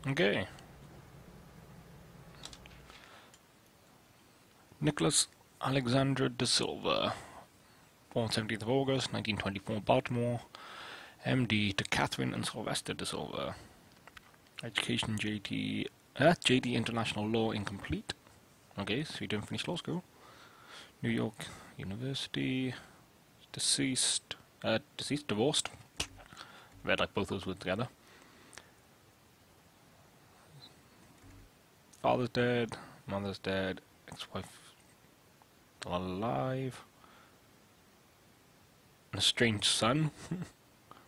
Okay. Nicholas Alexander de Silva, born 17th of August 1924, Baltimore. MD to Catherine and Sylvester de Silva. Education JD International Law incomplete. Okay, so you didn't finish law school. New York University. Deceased, divorced. Read like both those words together. Father's dead, mother's dead, ex-wife still alive. An estranged son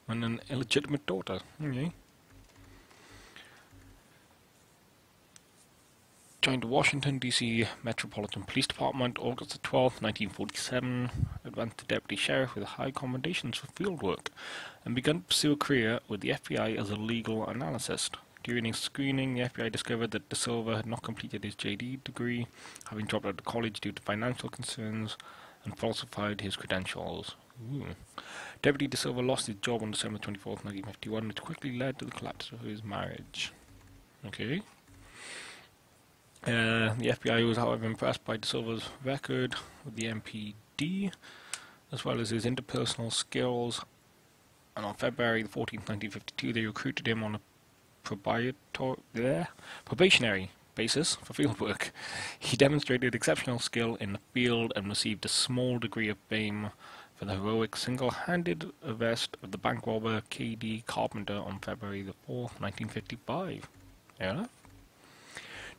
and an illegitimate daughter. Okay. Joined the Washington, D.C. Metropolitan Police Department August 12, 1947, advanced to Deputy Sheriff with high commendations for field work, and began to pursue a career with the FBI as a legal analyst. During his screening, the FBI discovered that De Silva had not completed his JD degree, having dropped out of college due to financial concerns, and falsified his credentials. Ooh. Deputy De Silva lost his job on December 24, 1951, which quickly led to the collapse of his marriage. Okay. The FBI was, however, impressed by De Silva's record with the MPD, as well as his interpersonal skills, and on February 14, 1952, they recruited him on a probationary basis for fieldwork. He demonstrated exceptional skill in the field and received a small degree of fame for the heroic single-handed arrest of the bank robber K.D. Carpenter on February 4, 1955. Fair enough.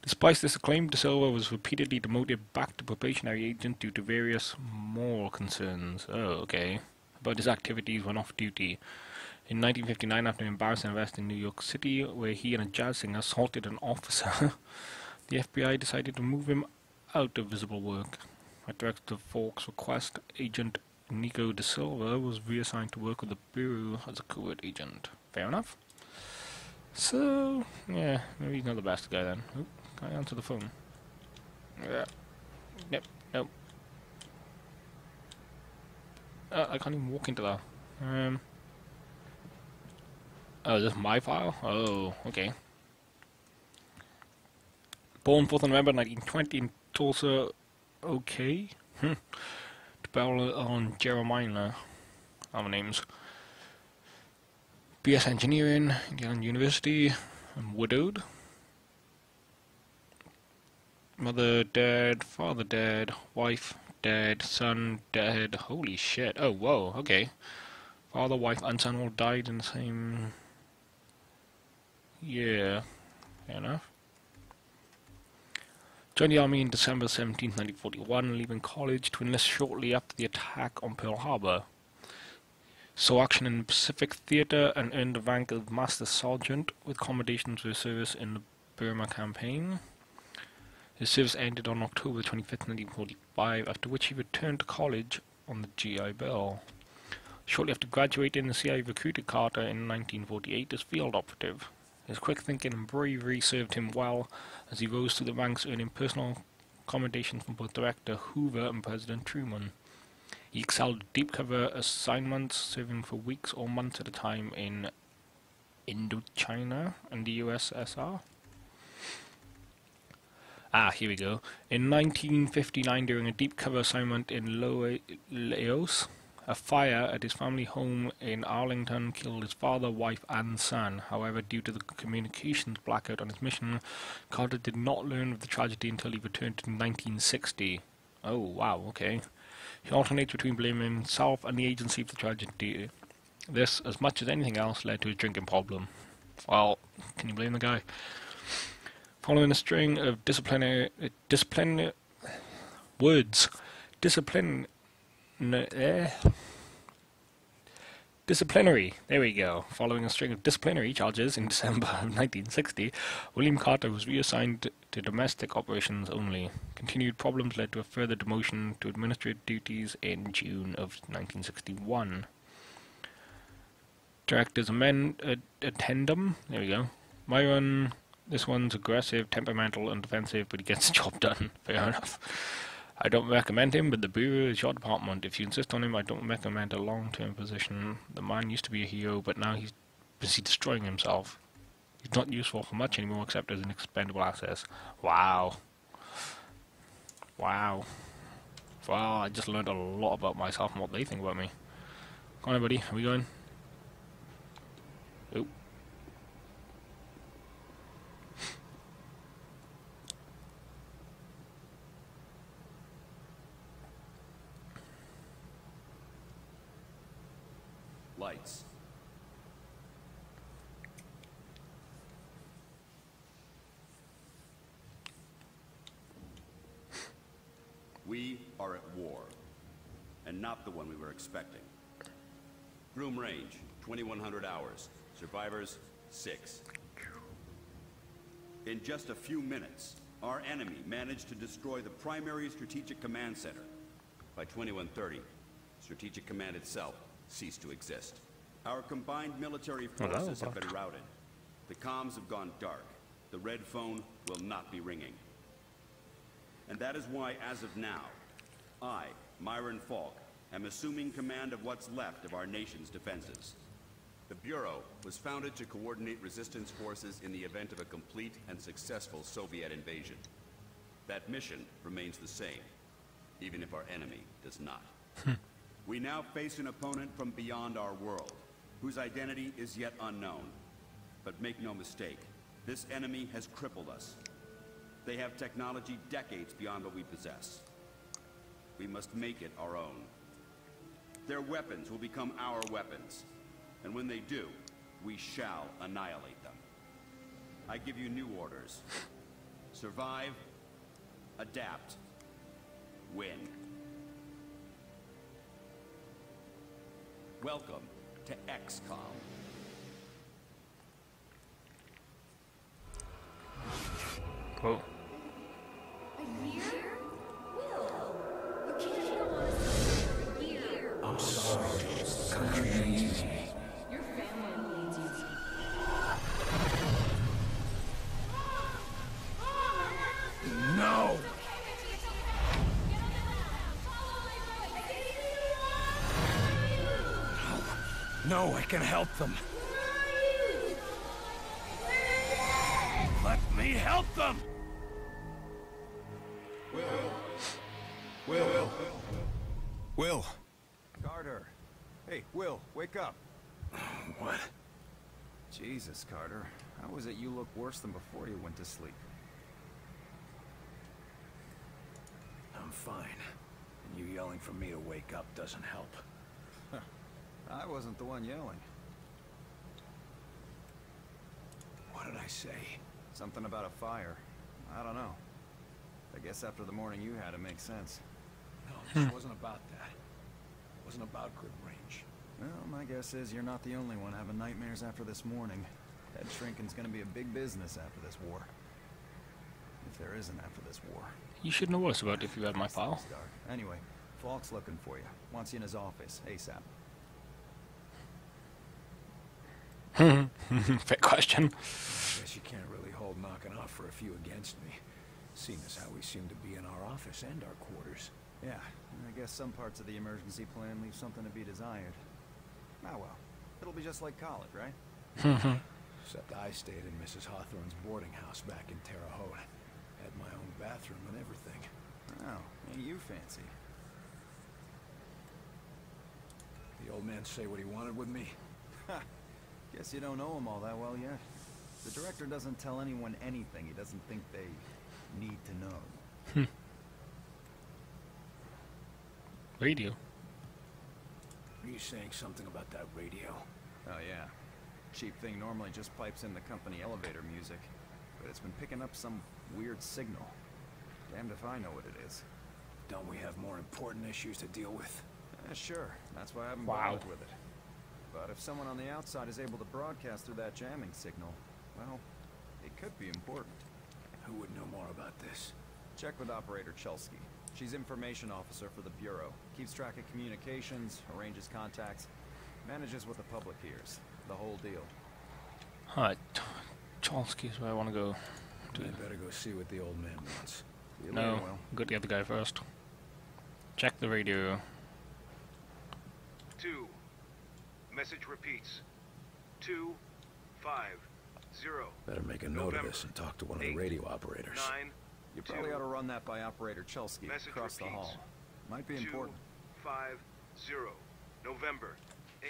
Despite this acclaim, De Silva was repeatedly demoted back to probationary agent due to various moral concerns. Oh, okay. About his activities when off duty. In 1959, after an embarrassing arrest in New York City, where he and a jazz singer assaulted an officer, the FBI decided to move him out of visible work. At Director Falk's request, Agent Nico De Silva was reassigned to work with the Bureau as a covert agent. Fair enough. So, yeah, maybe he's not the best guy then. Oop, can I answer the phone? Yeah. Nope, nope. I can't even walk into that. Oh, is this my file? Oh, okay. Born 4th of November 1920 in Tulsa, okay. To battle on Jeremiah. Other names. BS Engineering, Indiana University. I'm widowed. Mother dead, father dead, wife dead, son dead. Holy shit. Oh, whoa, okay. Father, wife, and son all died in the same... Yeah, fair enough. Joined the army in December 17, 1941, leaving college to enlist shortly after the attack on Pearl Harbor. Saw action in the Pacific Theater and earned the rank of Master Sergeant with commendations for his service in the Burma campaign. His service ended on October 25, 1945, after which he returned to college on the GI Bill. Shortly after graduating, the CIA recruited Carter in 1948 as field operative. His quick thinking and bravery served him well as he rose through the ranks, earning personal commendations from both Director Hoover and President Truman. He excelled at deep cover assignments, serving for weeks or months at a time in Indochina and the USSR. Ah, here we go. In 1959, during a deep cover assignment in Laos, a fire at his family home in Arlington killed his father, wife, and son. However, due to the communications blackout on his mission, Carter did not learn of the tragedy until he returned in 1960. Oh, wow, okay. He alternates between blaming himself and the agency for the tragedy. This, as much as anything else, led to a drinking problem. Well, can you blame the guy? Following a string of disciplinary, there we go. Following a string of disciplinary charges in December of 1960, William Carter was reassigned to domestic operations only. Continued problems led to a further demotion to administrative duties in June of 1961. Director's addendum, there we go. Myron, this one's aggressive, temperamental, and defensive, but he gets the job done. Fair enough. I don't recommend him, but the Bureau is your department. If you insist on him, I don't recommend a long-term position. The man used to be a hero, but now he's busy destroying himself. He's not useful for much anymore except as an expendable asset. Wow. Wow. Well, I just learned a lot about myself and what they think about me. Come on, buddy. Are we going? Oop. Lights. We are at war, and not the one we were expecting. Room range, 2100 hours. Survivors, 6. In just a few minutes, our enemy managed to destroy the primary strategic command center. By 2130, Strategic Command itself ceased to exist. Our combined military forces have been routed. The comms have gone dark. The red phone will not be ringing. And that is why, as of now, I, Myron Falk, am assuming command of what's left of our nation's defenses. The Bureau was founded to coordinate resistance forces in the event of a complete and successful Soviet invasion. That mission remains the same, even if our enemy does not. We now face an opponent from beyond our world, whose identity is yet unknown. But make no mistake, this enemy has crippled us. They have technology decades beyond what we possess. We must make it our own. Their weapons will become our weapons. And when they do, we shall annihilate them. I give you new orders. Survive, adapt, win. Welcome to XCOM. Whoa. A year? Will, you can't have us for a year. I'm sorry. Country needs me. Your family needs you. No! No, I can help them. Let me help them! Will. Carter. Hey, Will, wake up. What? Jesus, Carter. How is it you look worse than before you went to sleep? I'm fine. And you yelling for me to wake up doesn't help. I wasn't the one yelling. What did I say? Something about a fire. I don't know. I guess after the morning you had, it makes sense. No, this wasn't about that. It wasn't about Grid Range. Well, my guess is you're not the only one having nightmares after this morning. Head shrinking's gonna be a big business after this war. If there isn't after this war. You should know us about if you had my file. Anyway, Falk's looking for you. Wants you in his office, ASAP. Fair question. Guess you can't really hold knocking off for a few against me. Seeing as how we seem to be in our office and our quarters. Yeah, I guess some parts of the emergency plan leave something to be desired. Ah well, it'll be just like college, right? Except I stayed in Mrs. Hawthorne's boarding house back in Terre Haute. Had my own bathroom and everything. Oh, ain't you fancy? The old man say what he wanted with me? Ha! Guess you don't know him all that well yet. The director doesn't tell anyone anything he doesn't think they need to know. Radio. Are you saying something about that radio? Oh yeah. Cheap thing normally just pipes in the company elevator music. But it's been picking up some weird signal. Damned if I know what it is. Don't we have more important issues to deal with? Sure. That's why I haven't Wow. bothered with it. But if someone on the outside is able to broadcast through that jamming signal, well, it could be important. Who would know more about this? Check with Operator Chelsky. She's information officer for the Bureau. Keeps track of communications, arranges contacts, manages what the public hears. The whole deal. Alright. Chalsky is where I want to go. I better go see what the old man wants. See you later, No, Will. go to the other guy first. Check the radio. 2. Message repeats. 2, 5, Better make a note of this and talk to one of the radio operators. You probably ought to run that by Operator Chelsky across the hall. Might be important. 250 November 8.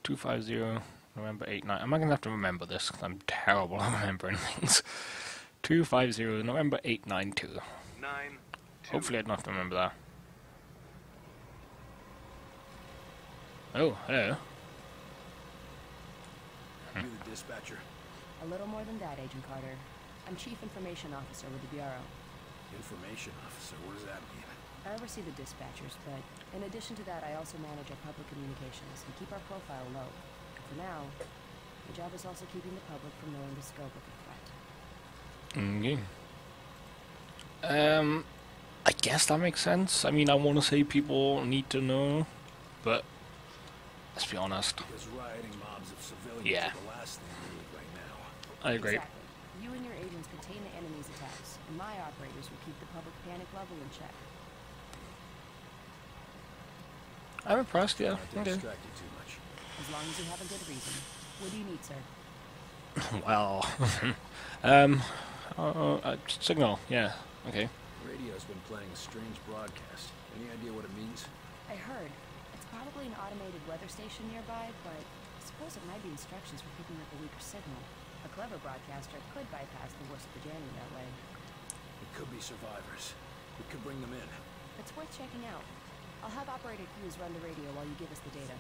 250 November 89. Am I gonna have to remember this? 'Cause I'm terrible at remembering things. 250 November 892. 9. Hopefully I don't have to remember that. Oh, hello. You the dispatcher? A little more than that, Agent Carter. I'm Chief Information Officer with the Bureau. Information officer, what does that mean? I oversee the dispatchers, but in addition to that, I also manage our public communications and keep our profile low. For now, my job is also keeping the public from knowing the scope of the threat. Okay. I guess that makes sense. I mean, I want to say people need to know, but let's be honest. Because rioting mobs of civilians Yeah. are the last thing we need right now. I agree. Exactly. You and your agents contain the enemy's attacks, and my operators will keep the public panic level in check. I'm impressed, yeah. Not to Okay. distract you too much. As long as you have a good reason. What do you need, sir? Well, signal, yeah, okay. Radio's been playing a strange broadcast. Any idea what it means? I heard. It's probably an automated weather station nearby, but I suppose it might be instructions for picking up a weaker signal. A clever broadcaster could bypass the worst of the jamming that way. It could be survivors. We could bring them in. It's worth checking out. I'll have Operator Hughes run the radio while you give us the data.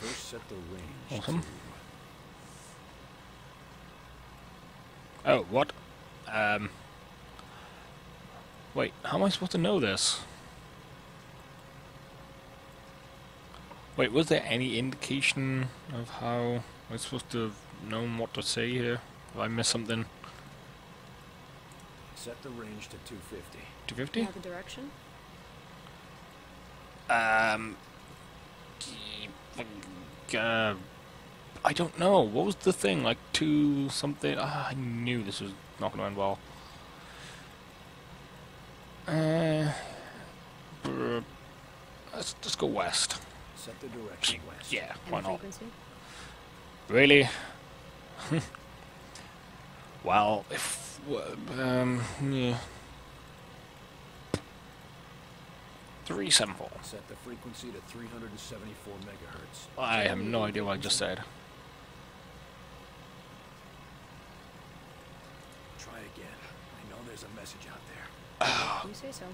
First set the range Awesome. to... Oh, what? Wait, how am I supposed to know this? Wait, was there any indication of how I'm supposed to have known what to say here? Have I missed something? Set the range to 250. 250? Now the direction? I don't know. What was the thing? Like 2 something? I knew this was not going to end well. Let's just go west. Set the direction west. Yeah, And why the not? frequency? Really? Well, if yeah. 374. Set the frequency to 374 megahertz. I have no idea what I just said. Try again. I know there's a message out there. You say so.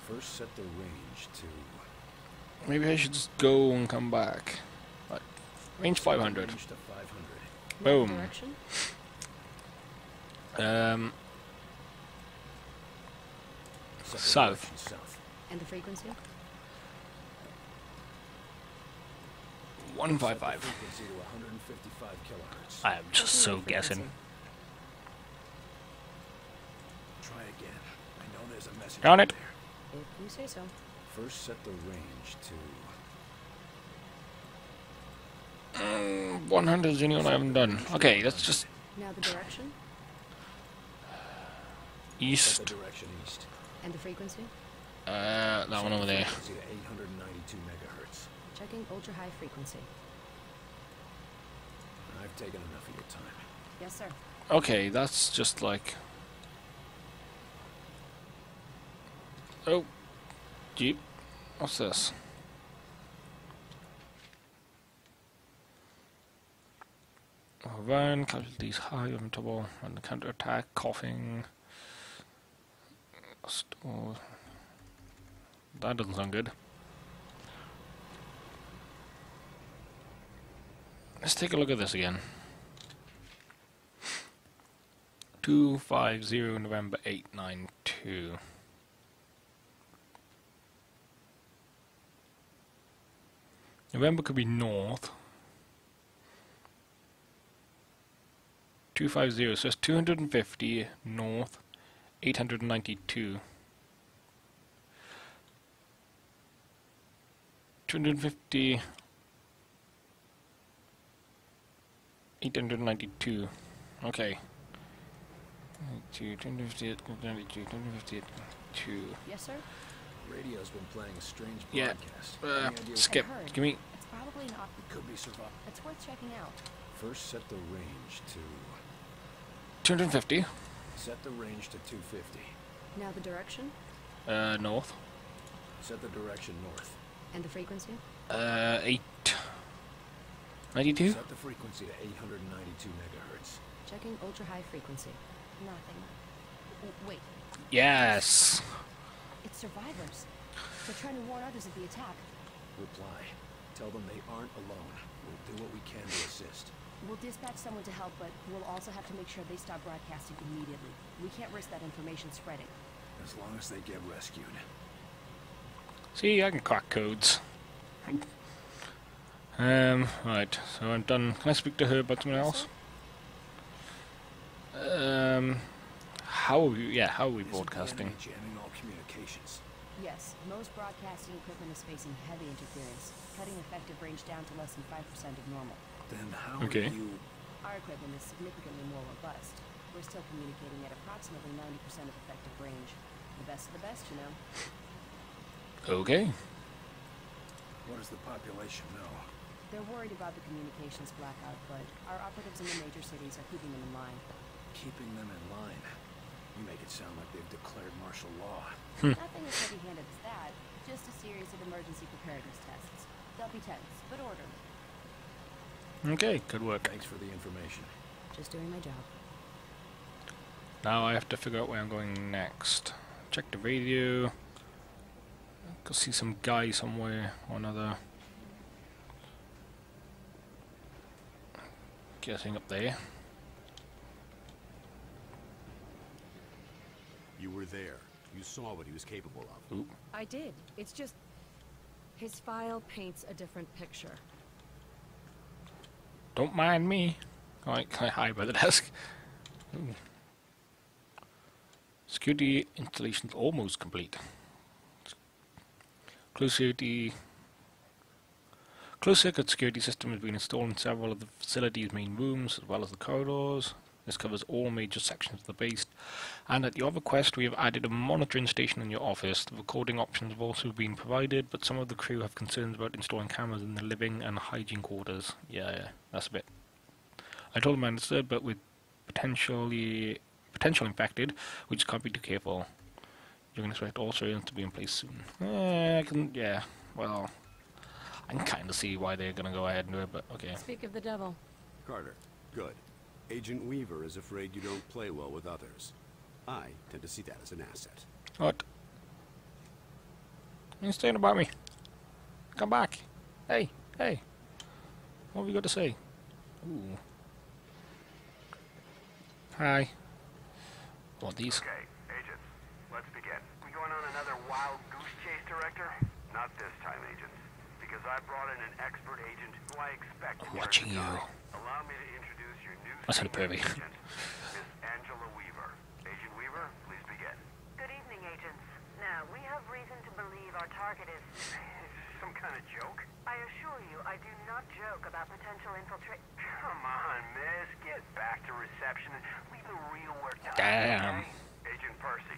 First set the range to... Maybe I should just go and come back. Like, range 500. Range to 500. Now Boom. the direction? Set the South. direction south. And the frequency? 155. Set the frequency to 155 kilohertz. I am just Checking so the frequency. guessing. Try again. I know there's a message Got out it. there. If you say so. First set the range to... 100 is the only one I haven't done. Okay, let's just Now the direction? Set east. the direction east. And the frequency? That one over there. Frequency to 892 megahertz. Checking ultra-high frequency. I've taken enough of your time. Yes, sir. Okay, that's just like... Oh. Jeep. What's this? Van, casualties high, untouchable, and counter-attack, coughing. Store. That doesn't sound good. Let's take a look at this again. 250 November 892. November could be north. 250, so it's 250 north, 892. 250, 892. Okay. 250, 252. Yes, sir? Radio's been playing a strange Yeah. broadcast. Any idea what Skip. I heard. Give me. It's probably not. it could be survived? It's worth checking out. First, set the range to... 250. Set the range to 250. Now the direction? North. Set the direction north. And the frequency? 892. Set the frequency to 892 megahertz. Checking ultra-high frequency. Nothing. Wait, Yes. it's survivors. They're trying to warn others of the attack. Reply. Tell them they aren't alone. We'll do what we can to assist. We'll dispatch someone to help, but we'll also have to make sure they stop broadcasting immediately. We can't risk that information spreading. As long as they get rescued. See, I can crack codes. Right, so I'm done. Can I speak to her about something else? How are we, how are we broadcasting? Jamming all communications. Yes, most broadcasting equipment is facing heavy interference, cutting effective range down to less than 5% of normal. Then how Okay. are you... Our equipment is significantly more robust. We're still communicating at approximately 90% of effective range. The best of the best, you know. Okay. What does the population know? They're worried about the communications blackout, but our operatives in the major cities are keeping them in line. Keeping them in line. You make it sound like they've declared martial law. Nothing as heavy-handed as that. Just a series of emergency preparedness tests. They'll be tense, but orderly. Okay, good work. Thanks for the information. Just doing my job. Now I have to figure out where I'm going next. Check the radio. Go see some guy somewhere or another. Guessing up there. You were there. You saw what he was capable of. Ooh. I did. It's just... his file paints a different picture. Don't mind me. Alright, can I hide by the desk? Ooh. Security installation's almost complete. Closed-circuit security system has been installed in several of the facility's main rooms, as well as the corridors. This covers all major sections of the base. And at your request, we have added a monitoring station in your office. The recording options have also been provided, but some of the crew have concerns about installing cameras in the living and hygiene quarters. Yeah, that's a bit... I told them I understood, but with potential infected, we just can't be too careful. You can expect all surveillance to be in place soon. I can kind of see why they're going to go ahead and do it, but okay. Speak of the devil. Carter, good. Agent Weaver is afraid you don't play well with others. I tend to see that as an asset. What? You saying about me? Come back. Hey. What have you got to say? Ooh. Hi. Want these? Okay, agents, let's begin. We going on another wild goose chase, Director? Not this time, agents. Because I brought in an expert agent who I expect to I'm watching you. Allow me to introduce your new I said a senior pervy. agent, Miss Angela Weaver. Agent Weaver, please begin. Good evening, agents. Now, we have reason to believe our target is... Is this some kind of joke? I assure you, I do not joke about potential infiltrate... Come on, miss. Get back to reception and leave the real work to us, Damn. okay? Agent Percy,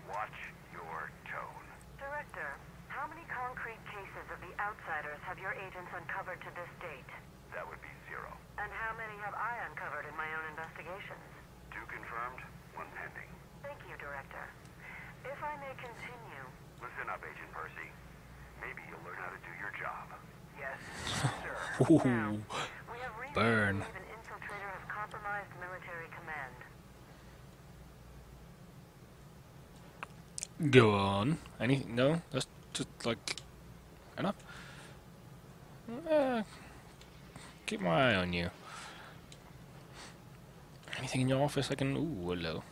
watch your tone. Director, how many concrete cases of the outsiders have your agents uncovered to this date? That would be 0. And how many have I uncovered in my own investigations? 2 confirmed, 1 pending. Thank you, Director. If I may continue... Listen up, Agent Percy. Maybe you'll learn how to do your job. Yes, sir. Now, Ooh. we have reason Burn. to believe an infiltrator has compromised military command. Go on. Anything? No? That's just like... enough? Keep my eye on you. Anything in your office I can... Ooh, hello.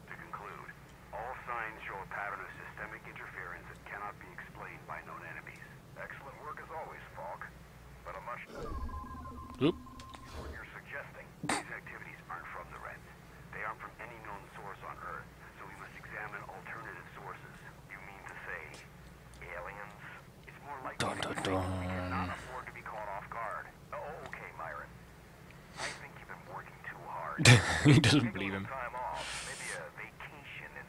To conclude, all signs show a pattern of systemic interference that cannot be explained by known enemies. Excellent work as always, Falk. But a much... Oop. What you're suggesting, these activities aren't from the Reds. They aren't from any known source on Earth, so we must examine alternative sources. You mean to say, aliens? It's more likely Dun, dun, dun. we cannot afford to be caught off guard. Oh, okay, Myron. I think you've been working too hard. He doesn't Take a believe him. little time off, maybe a vacation, and...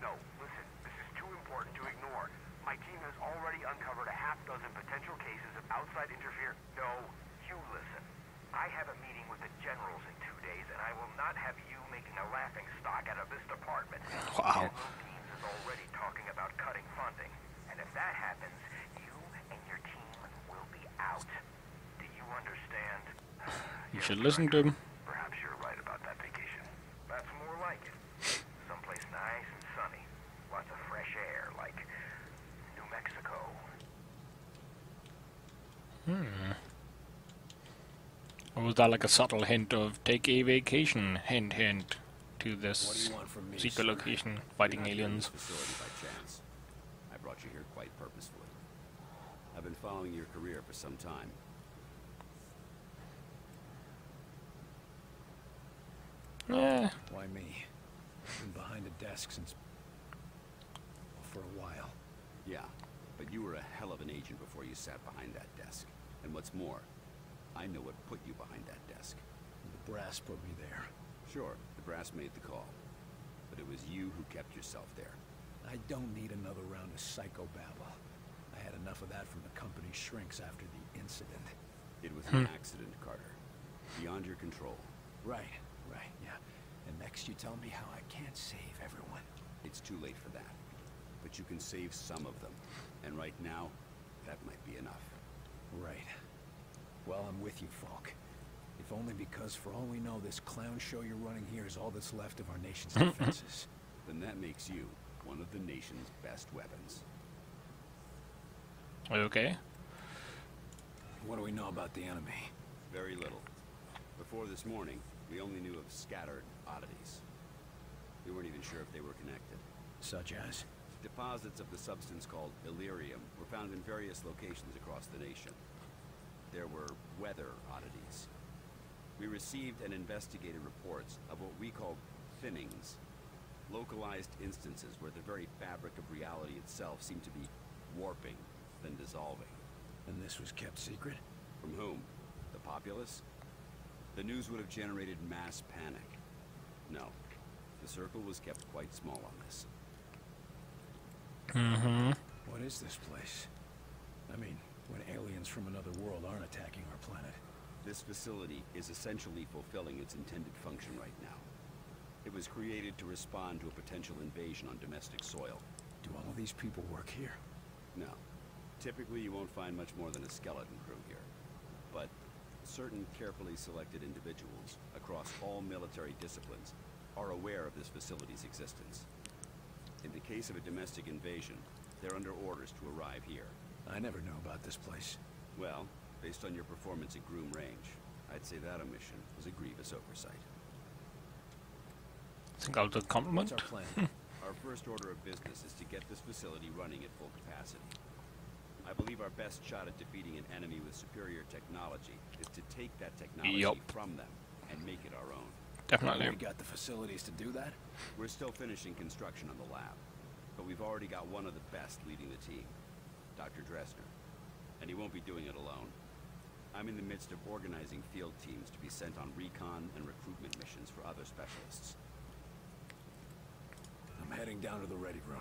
No, listen, this is too important to ignore. My team has already uncovered a half dozen potential cases of outside interference. No, you listen. I have a not have you making a laughing stock out of this department. Wow. Teams is already talking about cutting funding, and if that happens, you and your team will be out. Do you understand? You should listen to him. Perhaps you're right about that vacation. That's more like it. Someplace nice and sunny. Lots of fresh air, like New Mexico. Or was that like a subtle hint of take a vacation? Hint, hint to What do this you want from me, secret sir? location fighting You're not here in this aliens. facility by chance. I brought you here quite purposefully. I've been following your career for some time. Yeah. Why me? I've been behind a desk since... for a while. Yeah, but you were a hell of an agent before you sat behind that desk. And what's more, I know what put you behind that desk. The brass put me there. Sure, the brass made the call. But it was you who kept yourself there. I don't need another round of psychobabble. I had enough of that from the company's shrinks after the incident. It was an accident, Carter. Beyond your control. Right, yeah. And next you tell me how I can't save everyone. It's too late for that. But you can save some of them. And right now, that might be enough. Right. Well, I'm with you, Falk. If only because, for all we know, this clown show you're running here is all that's left of our nation's defenses. Then that makes you one of the nation's best weapons. Okay. What do we know about the enemy? Very little. Before this morning, we only knew of scattered oddities. We weren't even sure if they were connected. Such as? Deposits of the substance called Illyrium were found in various locations across the nation. There were weather oddities. We received and investigated reports of what we call thinnings, localized instances where the very fabric of reality itself seemed to be warping, then dissolving. And this was kept secret? From whom? The populace? The news would have generated mass panic. No, the circle was kept quite small on this. What is this place? I mean, when aliens from another world aren't attacking our planet. This facility is essentially fulfilling its intended function right now. It was created to respond to a potential invasion on domestic soil. Do all of these people work here? No. Typically, you won't find much more than a skeleton crew here. But certain carefully selected individuals across all military disciplines are aware of this facility's existence. In the case of a domestic invasion, they're under orders to arrive here. I never knew about this place. Well, based on your performance at Groom Range, I'd say that omission was a grievous oversight. I think I'll do a compliment. What's our plan? Our first order of business is to get this facility running at full capacity. I believe our best shot at defeating an enemy with superior technology is to take that technology from them and make it our own. Definitely. We got the facilities to do that? We're still finishing construction on the lab, but we've already got one of the best leading the team, Dr. Dresner. And he won't be doing it alone. I'm in the midst of organizing field teams to be sent on recon and recruitment missions for other specialists. I'm heading down to the ready room.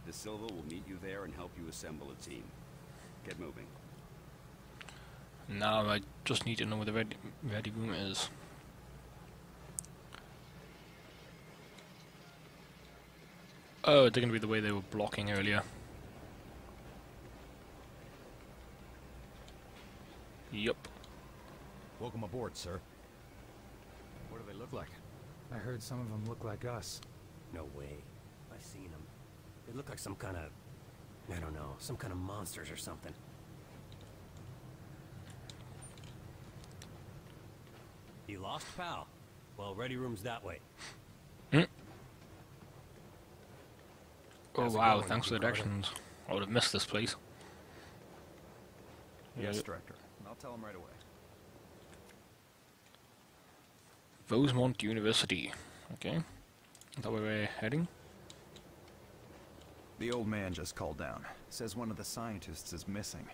De Silva will meet you there and help you assemble a team. Get moving. Now I just need to know where the ready room is. Oh, they're gonna be the way they were blocking earlier. Yup. Welcome aboard, sir. What do they look like? I heard some of them look like us. No way. I've seen them. They look like some kind of... I don't know, some kind of monsters or something. You lost, pal? Well, ready room's that way. Oh How's it wow, going, thanks for the Carter? directions. I would have missed this place. Yes, Director. I'll tell him right away. Rosemont University. Okay. Is that where we're heading? The old man just called down. Says one of the scientists is missing.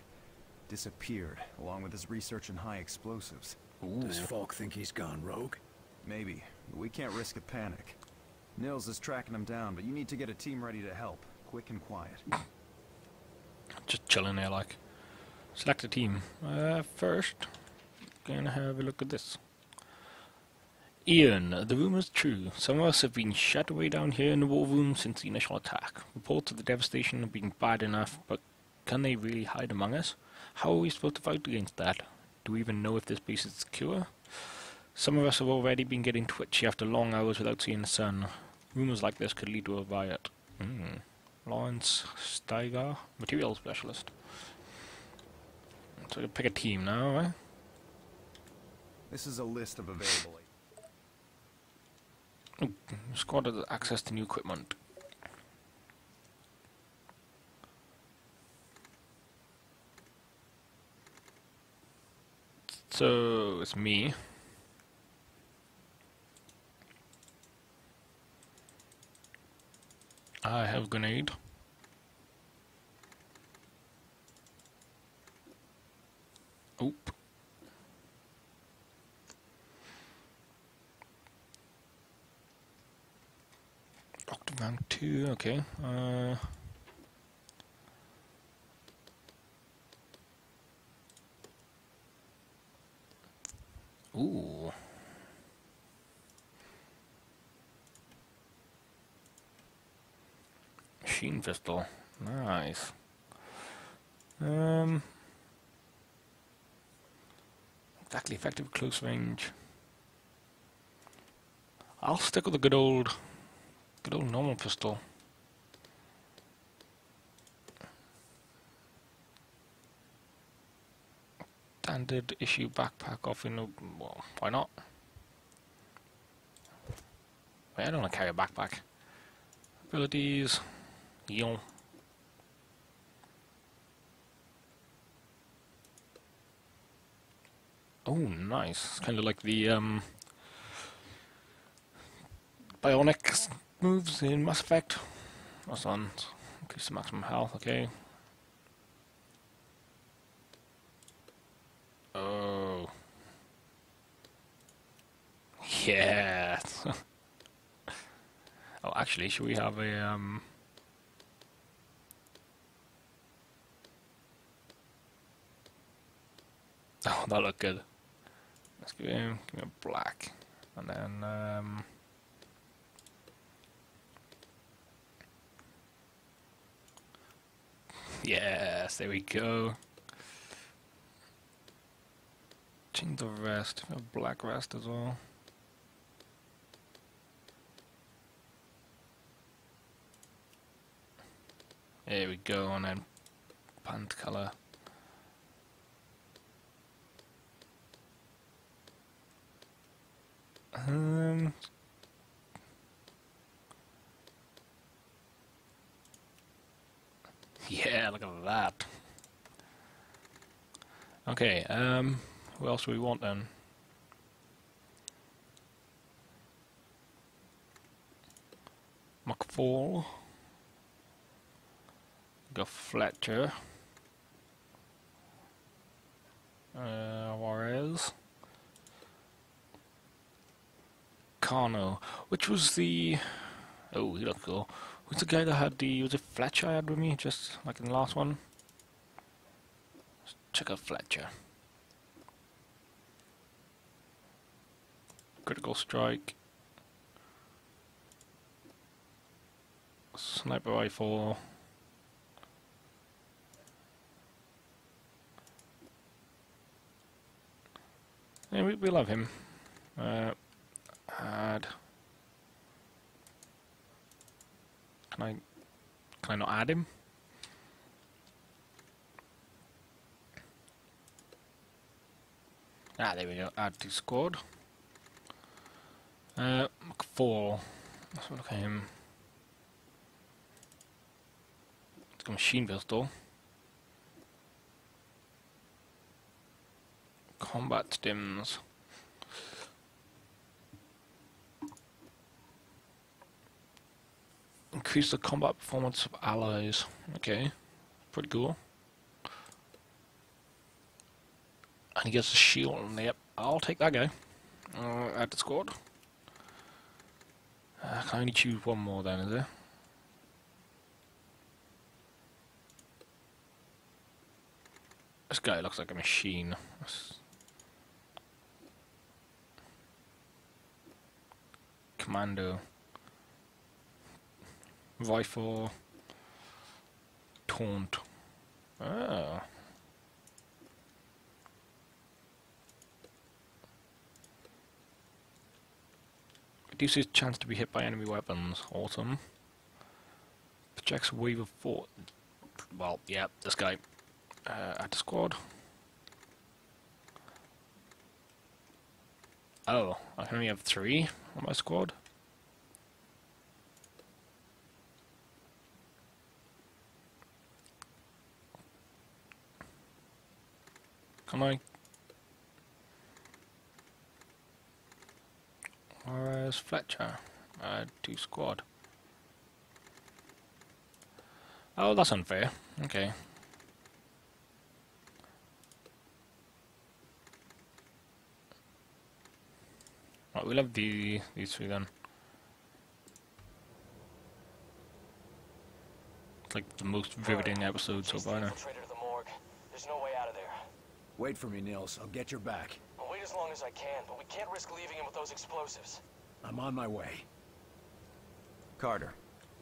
Disappeared, along with his research in high explosives. Ooh. Does Falk think he's gone rogue? Maybe, but we can't risk a panic. Nils is tracking him down, but you need to get a team ready to help. Quick and quiet. Just chilling there like. Select a team. First, gonna have a look at this. Ian, the rumour's true. Some of us have been shut away down here in the war room since the initial attack. Reports of the devastation have been bad enough, but can they really hide among us? How are we supposed to fight against that? Do we even know if this base is secure? Some of us have already been getting twitchy after long hours without seeing the sun. Rumours like this could lead to a riot. Lawrence Steiger, materials specialist. So we can pick a team now, right? This is a list of available. Ooh, squad has access to new equipment. So it's me. I have grenade. Oop. Octave rank 2, okay. Ooh. Machine pistol. Nice. Exactly effective close range. I'll stick with the good old normal pistol. Standard issue backpack off in the... well, why not? Wait, I don't want to carry a backpack. Abilities... heal. Oh, nice. It's kind of like the bionic moves in Mass Effect. That's on. Increase the maximum health, okay. Oh. Yeah. Oh, actually, should we have a oh, that looked good. Let's give him a black, and then yes, there we go. Change the vest, a black vest as well. There we go, and then pant color. Yeah, look at that. Okay, who else do we want then? McFall. Go Fletcher. Juarez. Carno. Which was the... oh, he looked cool. Who's the guy that had the... was it Fletcher I had with me, just like in the last one? Let's check out Fletcher. Critical strike. Sniper rifle. Yeah, we love him. Add. Can I not add him? Ah, there we go. Add to squad. McFall. Let's look at him. Let's go machine pistol. Combat stims. Increase the combat performance of allies. Okay, pretty cool. And he gets a shield. Yep, I'll take that guy. Add to squad. Can I only choose one more then, is there? This guy looks like a machine. Commando. Rifle. Taunt. Oh. Reduces chance to be hit by enemy weapons. Awesome. Projects wave of force. Well, yeah, this guy. Add to squad. Oh, I can only have 3 on my squad. Can I? Where's Fletcher? Add to squad. Oh, that's unfair. Okay. Right, we'll have these 3 then. It's like the most riveting episode so far now. There's no way out of there. Wait for me, Nils. I'll get your back. I'll wait as long as I can, but we can't risk leaving him with those explosives. I'm on my way. Carter,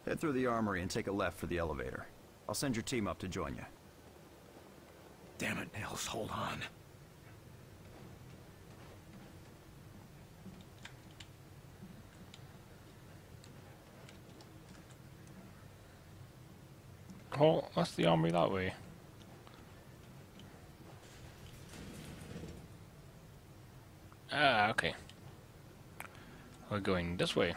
head through the armory and take a left for the elevator. I'll send your team up to join you. Damn it, Nils. Hold on. Oh, that's the armory that way. Ah, okay. We're going this way.